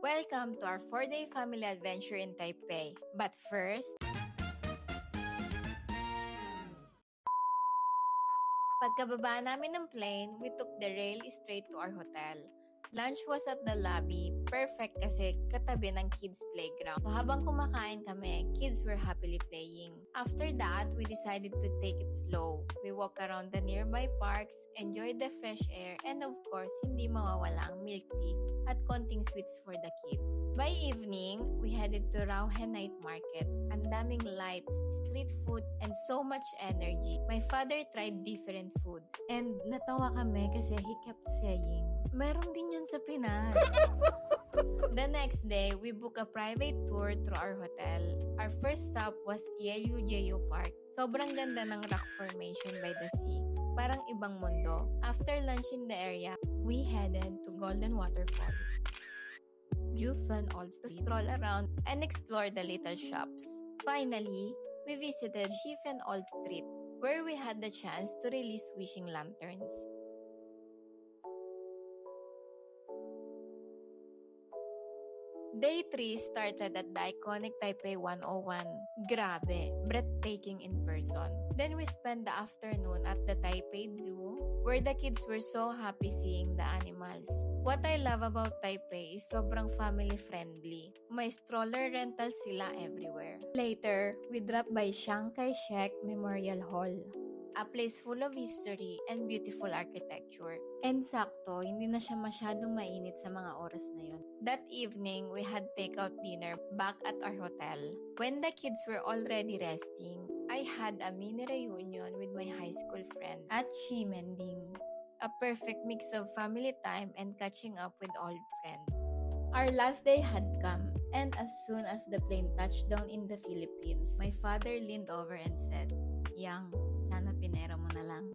Welcome to our 4-day family adventure in Taipei. But first, pagkababa namin ng plane, we took the rail straight to our hotel. Lunch was at the lobby, perfect kasi katabi ng kids playground. So habang kumakain kami, kids were happily playing. After that, we decided to take it slow. We walk around the nearby parks, enjoy the fresh air, and of course, hindi mawawala ang milk tea at konting sweets for the kids. By evening, we headed to Rauhen Night Market. Ang daming lights, street food, and so much energy. My father tried different foods. And natawa kami kasi he kept saying, meron din yan sa Pinas. The next day, we booked a private tour through our hotel. Our first stop was Yeyu Park. Sobrang ganda ng rock formation by the sea. Parang ibang mundo. After lunch in the area, we headed to Golden Waterfall. Jufan Old Street to stroll around and explore the little shops. Finally, we visited Shifen Old Street, where we had the chance to release wishing lanterns. Day 3 started at the iconic Taipei 101. Grabe, breathtaking in person. Then we spent the afternoon at the Taipei Zoo, where the kids were so happy seeing the animals. What I love about Taipei is sobrang family friendly. May stroller rentals sila everywhere. Later, we dropped by Chiang Kai-shek Memorial Hall, a place full of history and beautiful architecture. And sakto, hindi na siya masyadong mainit sa mga oras na yun. That evening, we had takeout dinner back at our hotel. When the kids were already resting, I had a mini reunion with my high school friends at Ximending. A perfect mix of family time and catching up with old friends. Our last day had come, and as soon as the plane touched down in the Philippines, my father leaned over and said, "Yang, sana pinera mo na lang."